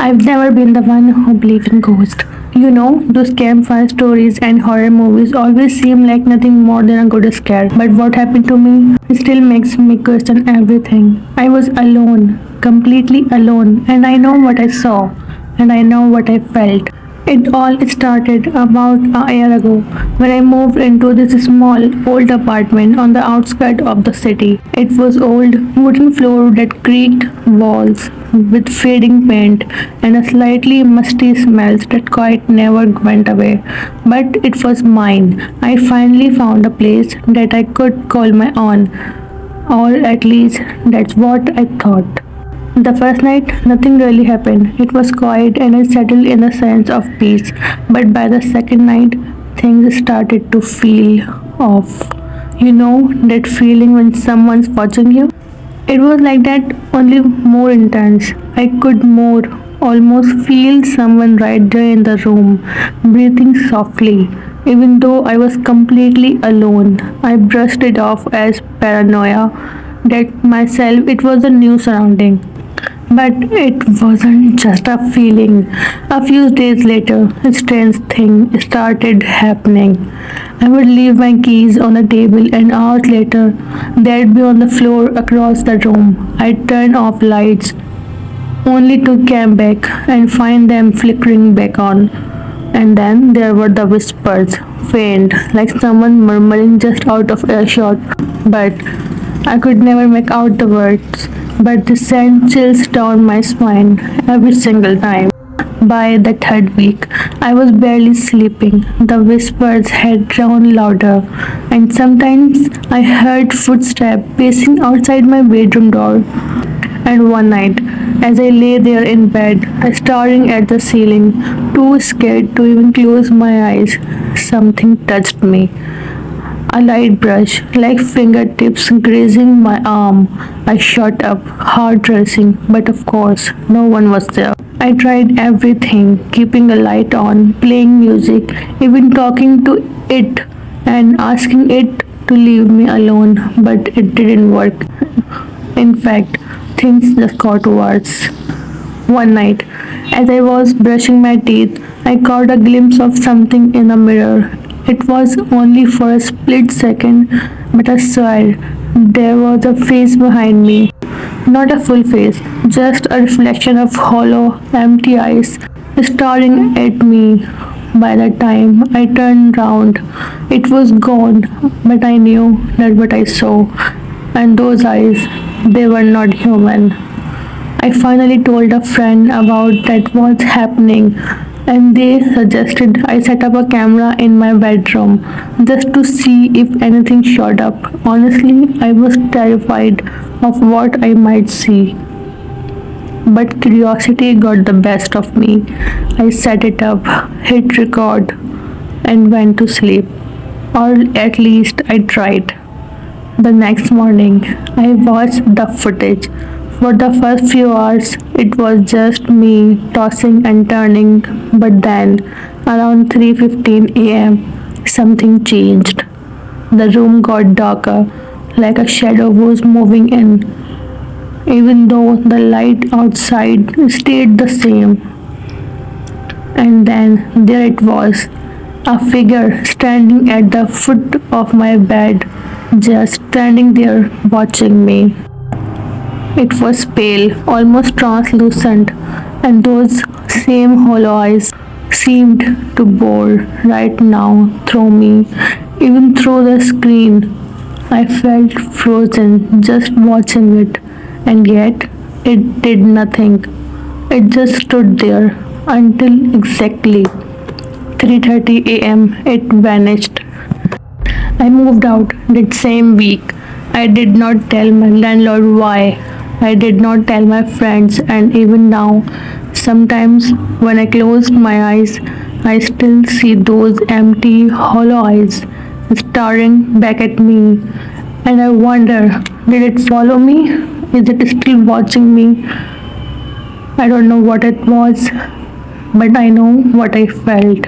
I've never been the one who believes in ghosts. Those campfire stories and horror movies always seem like nothing more than a good scare. But what happened to me still makes me question everything. I was alone, completely alone, and I know what I saw, and I know what I felt. It all started about a year ago when I moved into this small, old apartment on the outskirts of the city. It was old, wooden floor that creaked, walls with fading paint, and a slightly musty smell that quite never went away. But it was mine. I finally found a place that I could call my own, or at least that's what I thought. The first night, nothing really happened. It was quiet and I settled in a sense of peace. But by the second night, things started to feel off. That feeling when someone's watching you? It was like that, only more intense. I could more almost feel someone right there in the room, breathing softly. Even though I was completely alone, I brushed it off as paranoia. That myself, it was a new surrounding. But it wasn't just a feeling. A few days later, a strange thing started happening. I would leave my keys on the table, and hours later, they'd be on the floor across the room. I'd turn off lights, only to come back and find them flickering back on. And then there were the whispers, faint, like someone murmuring just out of earshot. But I could never make out the words, but the sent chills down my spine every single time. By the third week, I was barely sleeping. The whispers had grown louder, and sometimes I heard footsteps pacing outside my bedroom door. And one night, as I lay there in bed, staring at the ceiling, too scared to even close my eyes, something touched me. A light brush, like fingertips grazing my arm. I shot up, heart racing, but of course, no one was there. I tried everything, keeping a light on, playing music, even talking to it and asking it to leave me alone, but it didn't work. In fact, things just got worse. One night, as I was brushing my teeth, I caught a glimpse of something in a mirror. It was only for a split second, but I swear there was a face behind me. Not a full face, just a reflection of hollow, empty eyes staring at me. By the time I turned round, it was gone, but I knew that what I saw, and those eyes, they were not human. I finally told a friend about that what's happening, and they suggested I set up a camera in my bedroom just to see if anything showed up. Honestly, I was terrified of what I might see, but curiosity got the best of me. I set it up, hit record, and went to sleep. Or at least I tried. The next morning, I watched the footage. For the first few hours, it was just me tossing and turning, but then, around 3:15 a.m., something changed. The room got darker, like a shadow was moving in, even though the light outside stayed the same. And then there it was, a figure standing at the foot of my bed, just standing there watching me. It was pale, almost translucent, and those same hollow eyes seemed to bore right now through me, even through the screen. I felt frozen just watching it, and yet it did nothing. It just stood there until exactly 3:30 a.m. it vanished. I moved out that same week. I did not tell my landlord why. I did not tell my friends, and even now, sometimes when I close my eyes, I still see those empty, hollow eyes staring back at me. And I wonder, did it follow me? Is it still watching me? I don't know what it was, but I know what I felt.